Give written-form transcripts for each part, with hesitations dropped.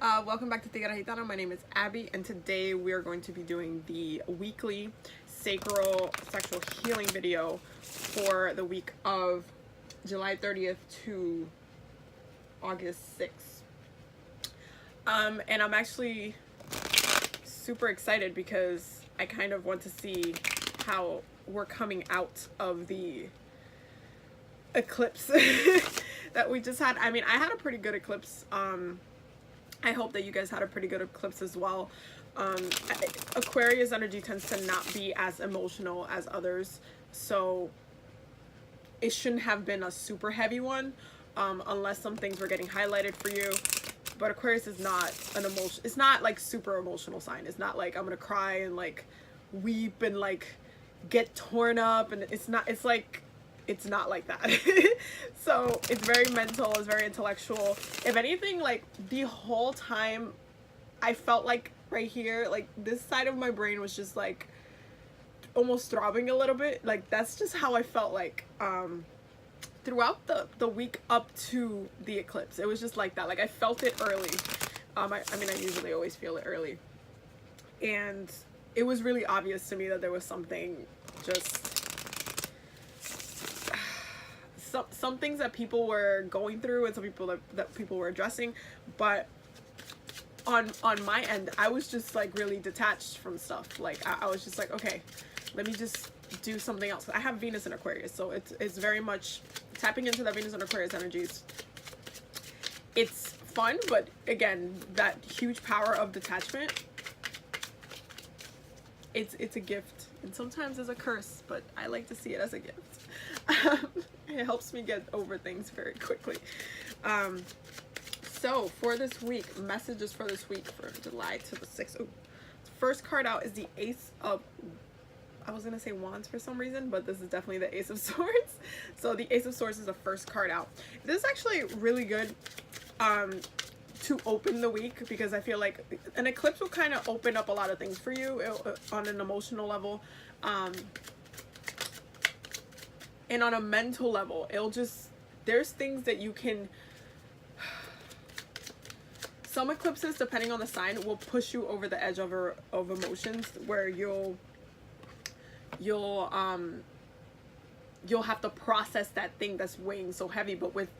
Welcome back to Tigara Gitana. My name is Abby, and today we are going to be doing the weekly sacral sexual healing video for the week of July 30th to August 6th. And I'm actually super excited because I kind of want to see how we're coming out of the eclipse that we just had. I mean, I had a pretty good eclipse. I hope that you guys had a pretty good eclipse as well. Aquarius energy tends to not be as emotional as others, so it shouldn't have been a super heavy one, unless some things were getting highlighted for you. But Aquarius is not an emotion. It's not like super emotional sign. It's not like I'm gonna cry and like weep and like get torn up, and it's not. It's like, it's not like that. So it's very mental, it's very intellectual. If anything, like the whole time I felt like right here, like this side of my brain was just like almost throbbing a little bit. Like that's just how I felt like throughout the week up to the eclipse. It was just like that. Like I felt it early. I mean, I usually always feel it early, and it was really obvious to me that there was something just some things that people were going through and some people that people were addressing, but on my end I was just like really detached from stuff. Like I was just like, okay, let me just do something else. I have Venus in Aquarius, so it's very much tapping into that Venus and Aquarius energies. It's fun, but again, that huge power of detachment, it's a gift, and sometimes it's a curse, but I like to see it as a gift. It helps me get over things very quickly. So for this week, messages for this week for July to the 6th. Ooh. First card out is the Ace of, I was gonna say Wands for some reason, but this is definitely the Ace of Swords. So the Ace of Swords is the first card out. This is actually really good to open the week, because I feel like an eclipse will kind of open up a lot of things for you on an emotional level. And on a mental level, it'll just, there's things that you can, some eclipses, depending on the sign, will push you over the edge of emotions, where you'll have to process that thing that's weighing so heavy. But with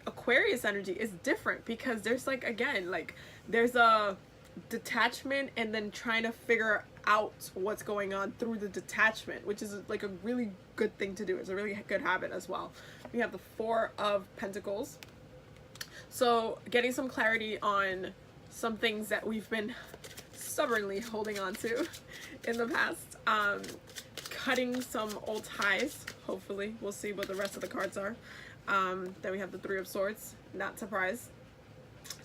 Aquarius energy, it's different, because there's like, again, like there's a detachment and then trying to figure out what's going on through the detachment, which is like a really good thing to do. It's a really good habit as well. We have the Four of Pentacles, so getting some clarity on some things that we've been stubbornly holding on to in the past, cutting some old ties. Hopefully, we'll see what the rest of the cards are. Then we have the Three of Swords, not surprised.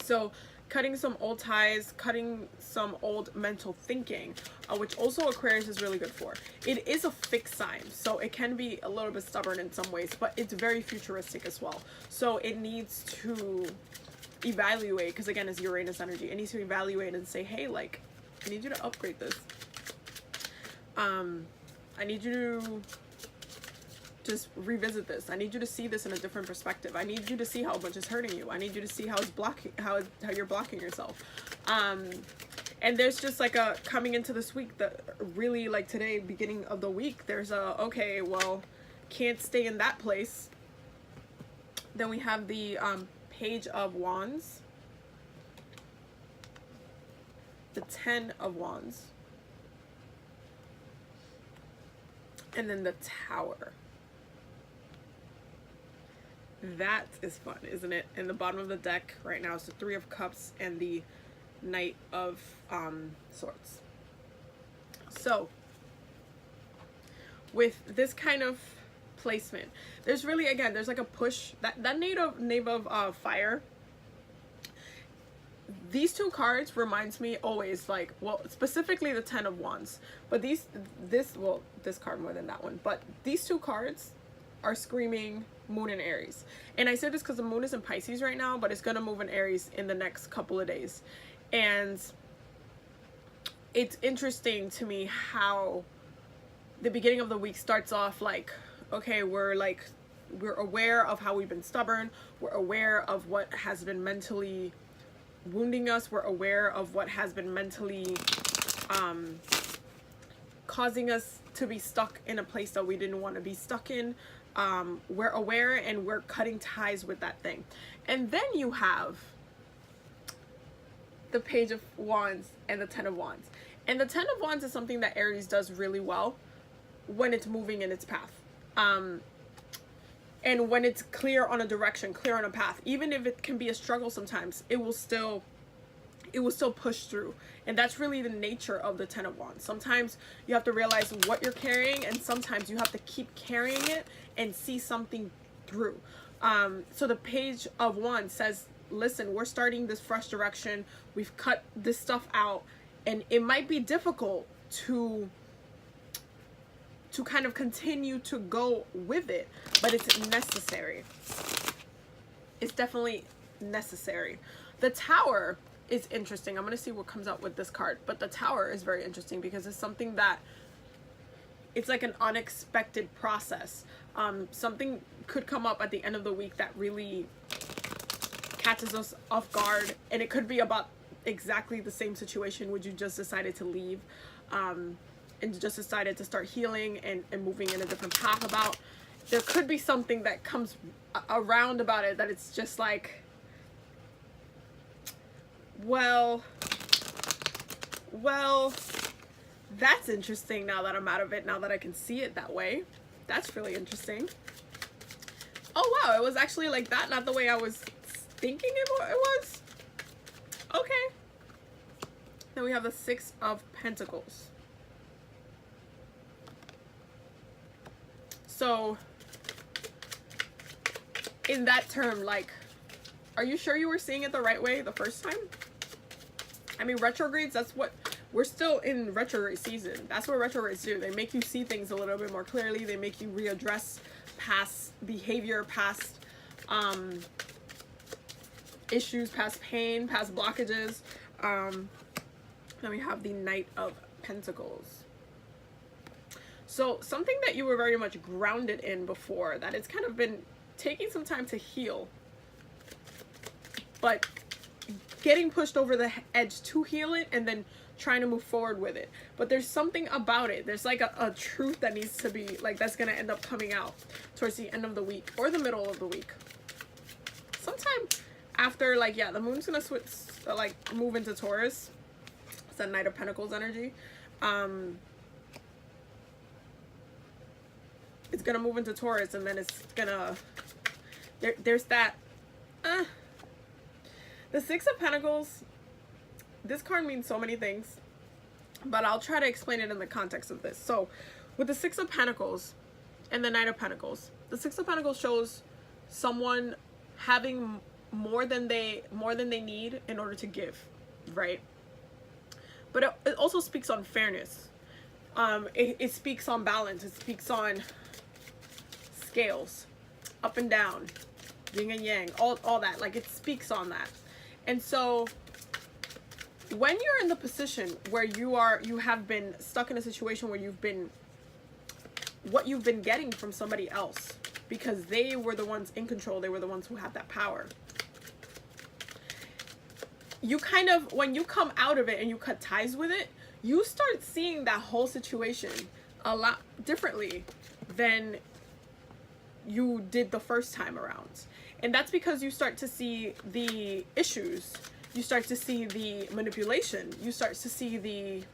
So cutting some old ties, cutting some old mental thinking, which also Aquarius is really good for. It is a fixed sign, so it can be a little bit stubborn in some ways, but it's very futuristic as well. So it needs to evaluate, because again, it's Uranus energy. It needs to evaluate and say, hey, like, I need you to upgrade this. I need you to just revisit this. I need you to see this in a different perspective. I need you to see how much is hurting you. I need you to see how it's blocking, how you're blocking yourself. And there's just like a coming into this week that really, like today, beginning of the week, there's a, okay, well, can't stay in that place. Then we have the Page of Wands, the Ten of Wands, and then the Tower. That is fun, isn't it? And the bottom of the deck right now is the Three of Cups and the Knight of Swords. So with this kind of placement, there's really, again, there's like a push. That knave of fire, these two cards reminds me always, like, well, specifically the Ten of Wands, but this card more than that one, but these two cards are screaming Moon in Aries. And I say this because the moon is in Pisces right now, but it's gonna move in Aries in the next couple of days. And it's interesting to me how the beginning of the week starts off like, okay, we're aware of how we've been stubborn, we're aware of what has been mentally wounding us. We're aware of what has been mentally causing us to be stuck in a place that we didn't want to be stuck in. We're aware and we're cutting ties with that thing. And then you have the Page of Wands and the Ten of Wands. And the Ten of Wands is something that Aries does really well when it's moving in its path. And when it's clear on a direction, clear on a path, even if it can be a struggle sometimes, it will still push through. And that's really the nature of the Ten of Wands. Sometimes you have to realize what you're carrying, and sometimes you have to keep carrying it and see something through. So the Page of Wands says, listen, we're starting this fresh direction. We've cut this stuff out, and it might be difficult to kind of continue to go with it, but it's necessary. It's definitely necessary. The Tower is interesting. I'm going to see what comes out with this card, but the Tower is very interesting because it's something that it's like an unexpected process. Something could come up at the end of the week that really catches us off guard, and it could be about exactly the same situation where you just decided to leave, and just decided to start healing and moving in a different path about. There could be something that comes around about it that it's just like, well, that's interesting now that I'm out of it, now that I can see it that way. That's really interesting. Oh wow, it was actually like that, not the way I was thinking it was. Okay. Then we have the Six of Pentacles. So in that term, like, are you sure you were seeing it the right way the first time? I mean, retrogrades, that's what, we're still in retrograde season. That's what retrogrades do. They make you see things a little bit more clearly. They make you readdress past behavior, past issues, past pain, past blockages. Then we have the Knight of Pentacles. So something that you were very much grounded in before, that it's kind of been taking some time to heal, but getting pushed over the edge to heal it and then trying to move forward with it. But there's something about it. There's like a truth that needs to be, like, that's going to end up coming out towards the end of the week or the middle of the week. Sometime after, like, yeah, the moon's going to switch, like, move into Taurus. It's that Knight of Pentacles energy. It's gonna move into Taurus, and then it's gonna, there's that, the Six of Pentacles, this card means so many things, but I'll try to explain it in the context of this. So with the Six of Pentacles and the Knight of Pentacles, the Six of Pentacles shows someone having more than they need in order to give, right? But it also speaks on fairness. It speaks on balance. It speaks on scales, up and down, yin and yang, all that. Like, it speaks on that. And so when you're in the position where you have been stuck in a situation where what you've been getting from somebody else, because they were the ones in control, they were the ones who had that power, you kind of, when you come out of it and you cut ties with it, you start seeing that whole situation a lot differently than you did the first time around. And that's because you start to see the issues, you start to see the manipulation, you start to see the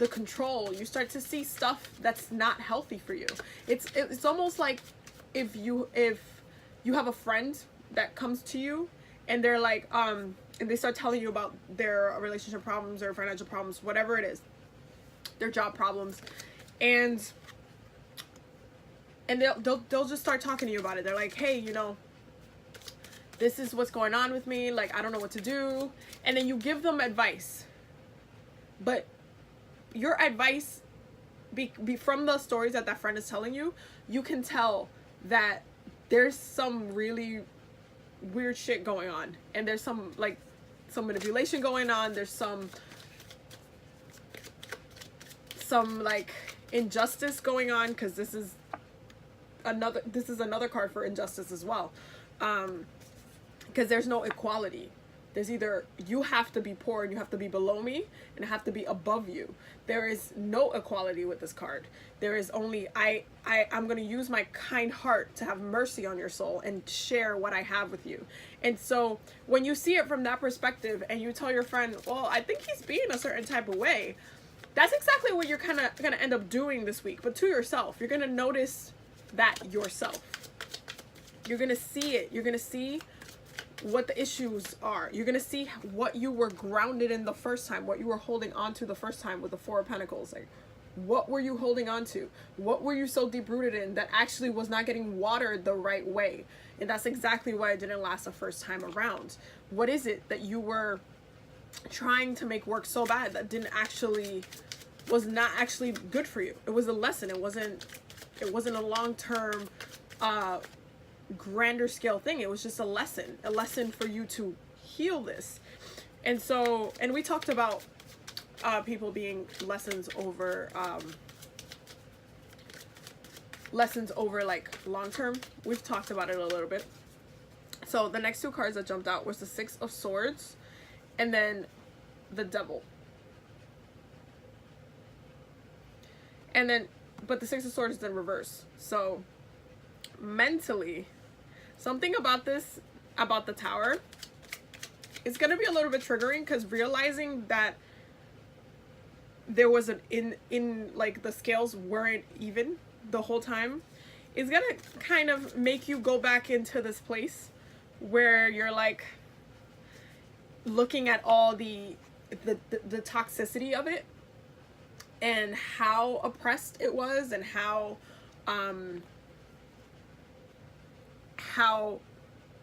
control, you start to see stuff that's not healthy for you. It's almost like if you have a friend that comes to you and they're like and they start telling you about their relationship problems or financial problems, whatever it is, their job problems, and they'll just start talking to you about it. They're like, hey, you know, this is what's going on with me, like, I don't know what to do. And then you give them advice, but your advice be from the stories that friend is telling you, you can tell that there's some really weird shit going on, and there's some manipulation going on, there's some like injustice going on, because this is another card for injustice as well, because there's no equality. There's either you have to be poor and you have to be below me, and I have to be above you. There is no equality with this card. There is only I'm going to use my kind heart to have mercy on your soul and share what I have with you. And so when you see it from that perspective and you tell your friend, well, I think he's being a certain type of way, that's exactly what you're kind of going to end up doing this week. But to yourself, you're going to notice that yourself. You're going to see it. You're going to see what the issues are. You're going to see what you were grounded in the first time, what you were holding on to the first time with the Four of Pentacles. Like, what were you holding on to? What were you so deep rooted in that actually was not getting watered the right way? And that's exactly why it didn't last the first time around. What is it that you were trying to make work so bad that was not actually good for you? It was a lesson. It wasn't a long-term grander scale thing. It was just a lesson for you to heal this. And so, and we talked about people being lessons over like long term. We've talked about it a little bit. So the next two cards that jumped out was the Six of Swords and then the Devil. And then, but the Six of Swords is in reverse. So mentally, something about this, about the Tower, is going to be a little bit triggering, because realizing that there was like the scales weren't even the whole time is going to kind of make you go back into this place where you're like looking at all the toxicity of it and how oppressed it was, and how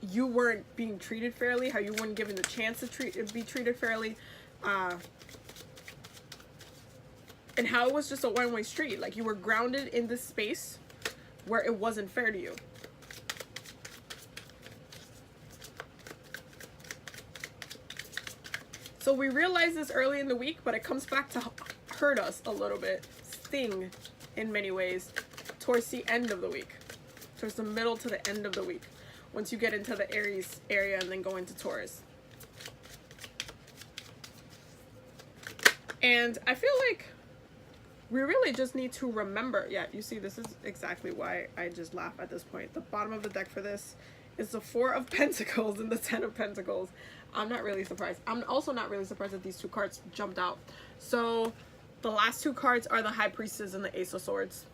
you weren't being treated fairly, how you weren't given the chance to be treated fairly, and how it was just a one-way street. Like, you were grounded in this space where it wasn't fair to you. So we realized this early in the week, but it comes back to hurt us a little bit, sting in many ways, towards the end of the week, towards the middle to the end of the week, once you get into the Aries area and then go into Taurus. And I feel like we really just need to remember, yeah, you see, this is exactly why I just laugh at this point. The bottom of the deck for this is the Four of Pentacles and the Ten of Pentacles. I'm not really surprised. I'm also not really surprised that these two cards jumped out. So the last two cards are the High Priestess and the Ace of Swords.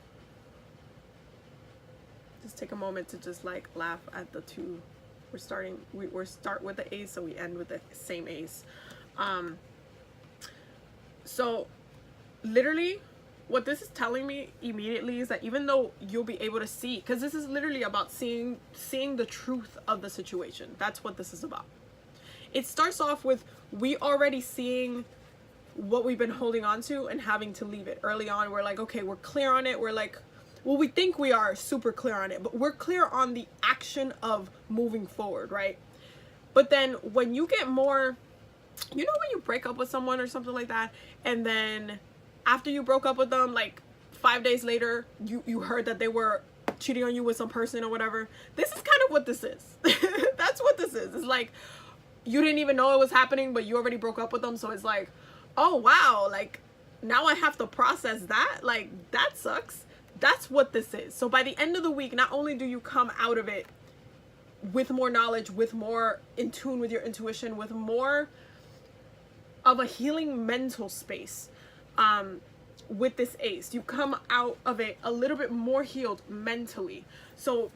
Just take a moment to just like laugh at the two. We start with the ace, so we end with the same ace. So literally what this is telling me immediately is that even though you'll be able to see, because this is literally about seeing the truth of the situation. That's what this is about. It starts off with we already seeing what we've been holding on to and having to leave it. Early on, we're like, okay, we're clear on it. We're like, well, we think we are super clear on it, but we're clear on the action of moving forward, right? But then when you get more, you know, when you break up with someone or something like that, and then after you broke up with them, like 5 days later, you heard that they were cheating on you with some person or whatever. This is kind of what this is. That's what this is. It's like, you didn't even know it was happening, but you already broke up with them. So it's like, oh, wow, like now I have to process that. Like, that sucks. That's what this is. So by the end of the week, not only do you come out of it with more knowledge, with more in tune with your intuition, with more of a healing mental space, with this ace, you come out of it a little bit more healed mentally. So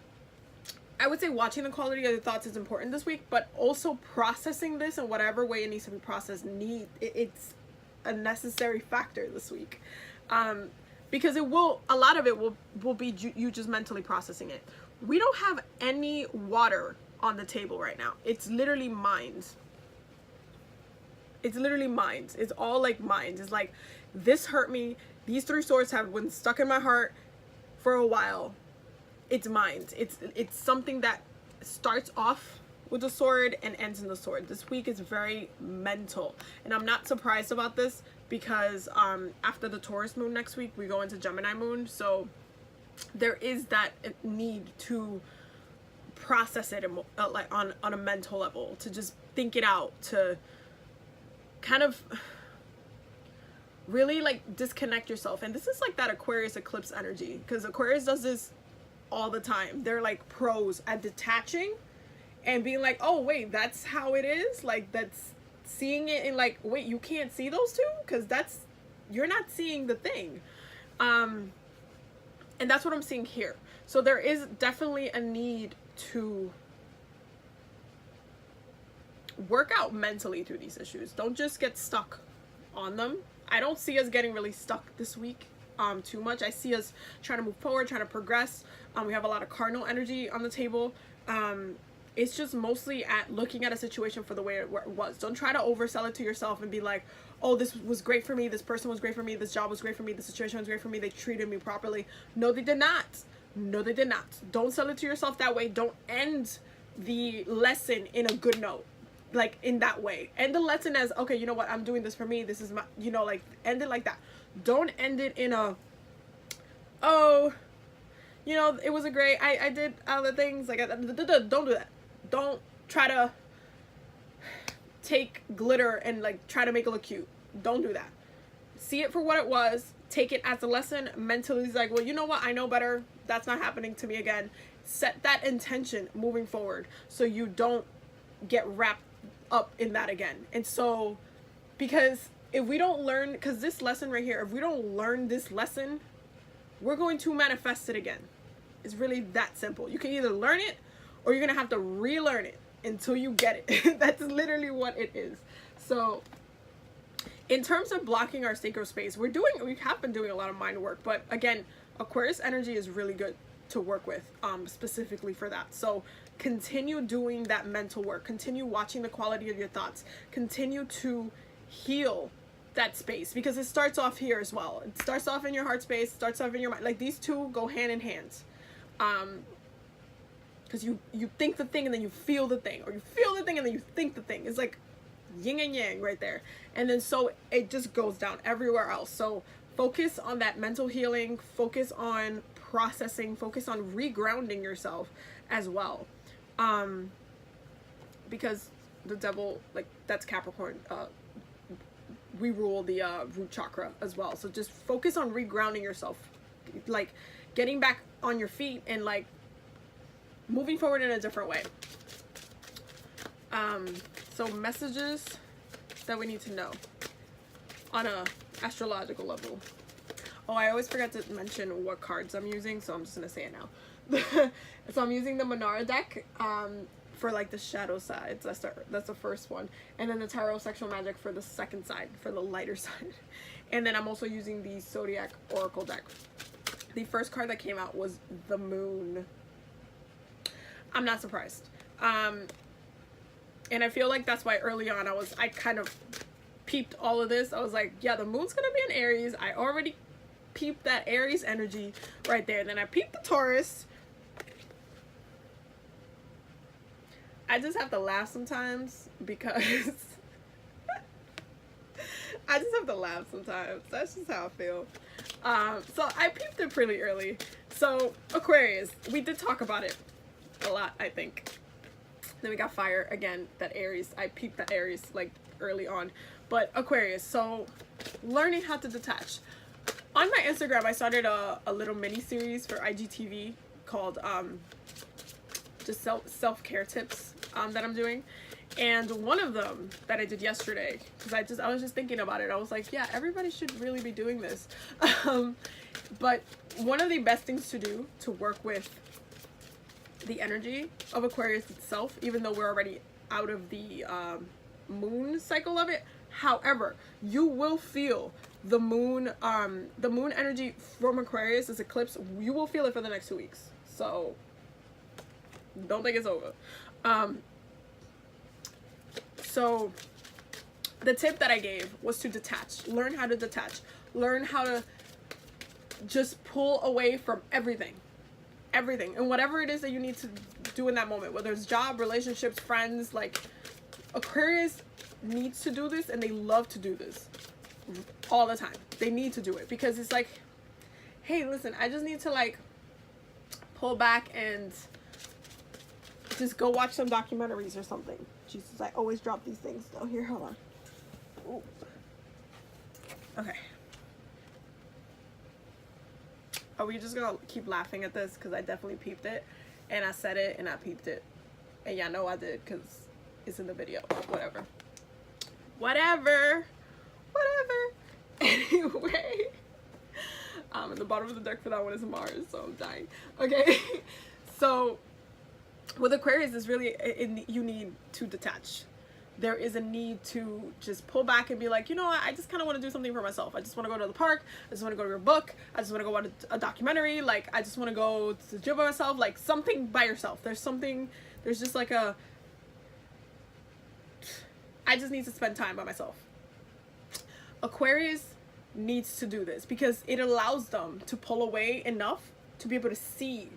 I would say watching the quality of your thoughts is important this week, but also processing this in whatever way it needs to be processed, it's a necessary factor this week. Because a lot of it will be you just mentally processing it. We don't have any water on the table right now. It's literally minds. It's literally minds. It's all like minds. It's like, this hurt me. These three swords have been stuck in my heart for a while. It's minds. It's something that starts off with the sword and ends in the sword. This week is very mental. And I'm not surprised about this because after the Taurus moon next week, we go into Gemini moon. So there is that need to process it like on a mental level, to just think it out, to kind of really like disconnect yourself. And this is like that Aquarius eclipse energy, because Aquarius does this all the time. They're like pros at detaching and being like, oh wait, that's how it is. Like, that's seeing it in like, wait, you can't see those two because that's, you're not seeing the thing. And that's what I'm seeing here. So there is definitely a need to work out mentally through these issues. Don't just get stuck on them. I don't see us getting really stuck this week too much. I see us trying to move forward, trying to progress. We have a lot of cardinal energy on the table. It's just mostly at looking at a situation for the way it was. Don't try to oversell it to yourself and be like, oh, this was great for me, this person was great for me, this job was great for me, this situation was great for me, they treated me properly. No, they did not. No, they did not. Don't sell it to yourself that way. Don't end the lesson in a good note, like in that way. End the lesson as, okay, you know what, I'm doing this for me, this is my, you know, like, end it like that. Don't end it in a, oh, you know, it was a great, I did other things, like, don't do that. Don't try to take glitter and like try to make it look cute. Don't do that. See it for what it was. Take it as a lesson. Mentally, it's like, well, you know what, I know better, that's not happening to me again. Set that intention moving forward so you don't get wrapped up in that again. And so, because if we don't learn, because this lesson right here, if we don't learn this lesson, we're going to manifest it again. It's really that simple. You can either learn it or you're gonna have to relearn it until you get it. That's literally what it is. So in terms of blocking our sacral space, we have been doing a lot of mind work, but again, Aquarius energy is really good to work with, specifically for that. So continue doing that mental work, continue watching the quality of your thoughts, continue to heal that space, because it starts off here as well. It starts off in your heart space, starts off in your mind. Like, these two go hand in hand. Because you think the thing and then you feel the thing, or you feel the thing and then you think the thing. It's like yin and yang right there. And then so it just goes down everywhere else. So focus on that mental healing, focus on processing, focus on regrounding yourself as well. Because the devil, like, that's Capricorn, we rule the root chakra as well. So just focus on regrounding yourself, like getting back on your feet and like moving forward in a different way. So messages that we need to know on a astrological level. Oh, I always forget to mention what cards I'm using, so I'm just gonna say it now. So I'm using the Monara deck for like the shadow sides. That's the first one, and then the Tarot Sexual Magic for the second side, for the lighter side. And then I'm also using the Zodiac Oracle deck. The first card that came out was the Moon. I'm not surprised. And I feel like that's why early on I kind of peeped all of this. I was like, yeah, the Moon's gonna be in Aries. I already peeped that Aries energy right there. Then I peeped the Taurus. I just have to laugh sometimes because I just have to laugh sometimes. That's just how I feel. So I peeped it pretty early. So Aquarius, we did talk about it a lot, I think. Then we got fire again, that Aries. I peeped that Aries like early on. But Aquarius, so learning how to detach. On my Instagram, I started a little mini series for IGTV called just self-care tips that I'm doing. And one of them that I did yesterday, because I was just thinking about it. I was like, yeah, everybody should really be doing this. But one of the best things to do to work with the energy of Aquarius itself, even though we're already out of the moon cycle of it, however, you will feel the moon energy from Aquarius, this eclipse, you will feel it for the next 2 weeks. So don't think it's over. So the tip that I gave was to detach. Learn how to detach. Learn how to just pull away from everything. Everything. And whatever it is that you need to do in that moment, whether it's job, relationships, friends, like Aquarius needs to do this, and they love to do this all the time. They need to do it because it's like, hey, listen, I just need to like pull back and just go watch some documentaries or something. Jesus, I always drop these things though. Here, hold on. Ooh. Okay. Are we just gonna keep laughing at this? Because I definitely peeped it. And I said it and I peeped it. And y'all know I did because it's in the video. Whatever. Whatever. Anyway. In the bottom of the deck for that one is Mars, so I'm dying. Okay. So with Aquarius, it's really, you need to detach. There is a need to just pull back and be like, you know what, I just kind of want to do something for myself. I just want to go to the park. I just want to go to a book. I just want to go watch a documentary. Like, I just want to go to the gym by myself. Like, something by yourself. There's just like I just need to spend time by myself. Aquarius needs to do this because it allows them to pull away enough to be able to see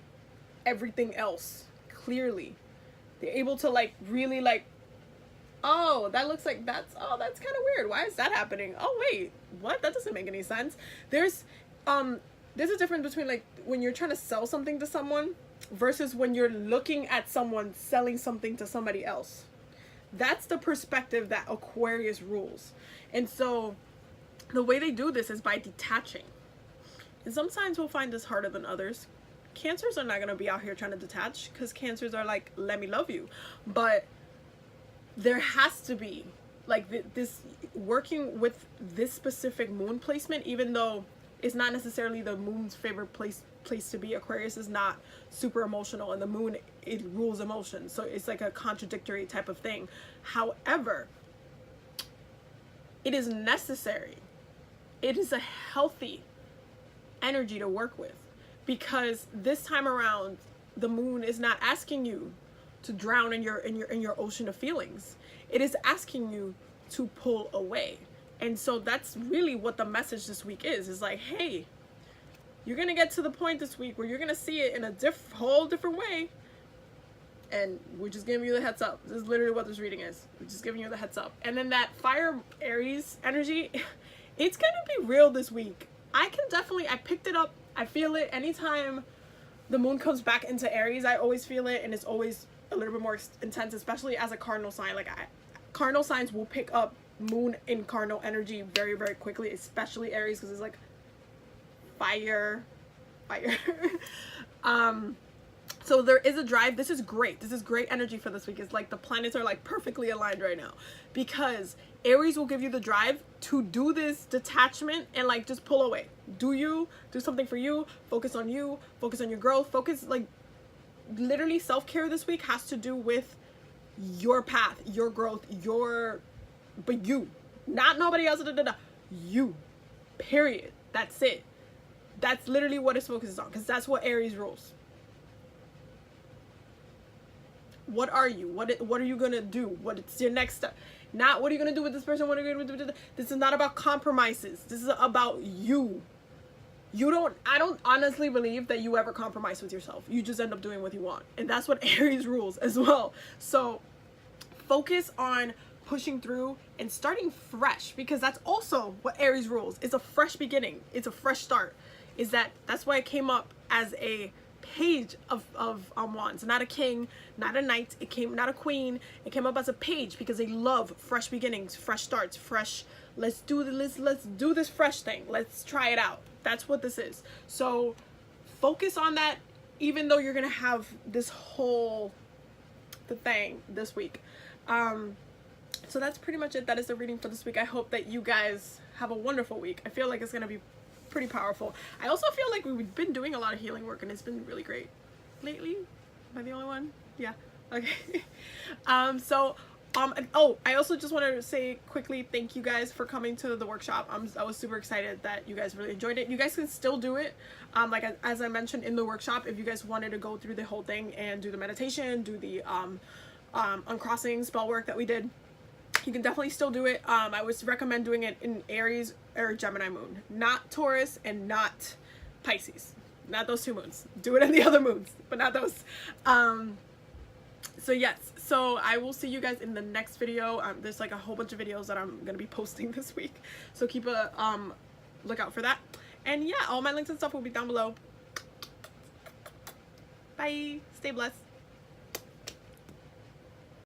everything else clearly. They're able to like really like, oh, that looks like that's kind of weird. Why is that happening? Oh wait, what? That doesn't make any sense. There's a difference between like when you're trying to sell something to someone versus when you're looking at someone selling something to somebody else. That's the perspective that Aquarius rules. And so the way they do this is by detaching. And sometimes we'll find this harder than others. Cancers are not going to be out here trying to detach because Cancers are like, let me love you. But there has to be like this working with this specific moon placement, even though it's not necessarily the moon's favorite place to be. Aquarius is not super emotional, and the moon, it rules emotion, so it's like a contradictory type of thing. However, it is necessary. It is a healthy energy to work with, because this time around the moon is not asking you to drown in your ocean of feelings. It is asking you to pull away. And so that's really what the message this week is like, hey, you're gonna get to the point this week where you're gonna see it in a whole different way, and we're just giving you the heads up. This is literally what this reading is. We're just giving you the heads up. And then that fire Aries energy, it's gonna be real this week. I picked it up. I feel it anytime the moon comes back into Aries. I always feel it, and it's always a little bit more intense, especially as a cardinal sign. Like cardinal signs will pick up moon in cardinal energy very, very quickly, especially Aries, because it's like fire. So there is a drive. This is great. This is great energy for this week. It's like the planets are like perfectly aligned right now, because Aries will give you the drive to do this detachment and like just pull away. Do something for you, focus on your growth, focus, like literally self-care this week has to do with your path, your growth, but you, not nobody else, you, period. That's it. That's literally what it focuses on, because that's what Aries rules. What are you? What are you gonna do? What's your next step? Not what are you gonna do with this person? What are you gonna do? This is not about compromises. This is about you. I don't honestly believe that you ever compromise with yourself. You just end up doing what you want. And that's what Aries rules as well. So focus on pushing through and starting fresh, because that's also what Aries rules. It's a fresh beginning. It's a fresh start. That's why it came up as a page of wands, not a king, not a knight, not a queen. It came up as a page because they love fresh beginnings, fresh starts, fresh, let's do this fresh thing, let's try it out. That's what this is. So focus on that, even though you're gonna have this whole thing this week. So that's pretty much it. That is the reading for this week. I hope that you guys have a wonderful week. I feel like it's gonna be pretty powerful. I also feel like we've been doing a lot of healing work, and it's been really great lately. Am I the only one? Yeah. Okay. Oh, I also just wanted to say quickly, thank you guys for coming to the workshop. I was super excited that you guys really enjoyed it. You guys can still do it. Like as I mentioned in the workshop, if you guys wanted to go through the whole thing and do the meditation, do the uncrossing spell work that we did, you can definitely still do it. I would recommend doing it in Aries or Gemini moon, not Taurus and not Pisces, not those two moons. Do it in the other moons, but not those. So yes, so I will see you guys in the next video. There's like a whole bunch of videos that I'm gonna be posting this week, so keep a lookout for that. And yeah, all my links and stuff will be down below. Bye. Stay blessed.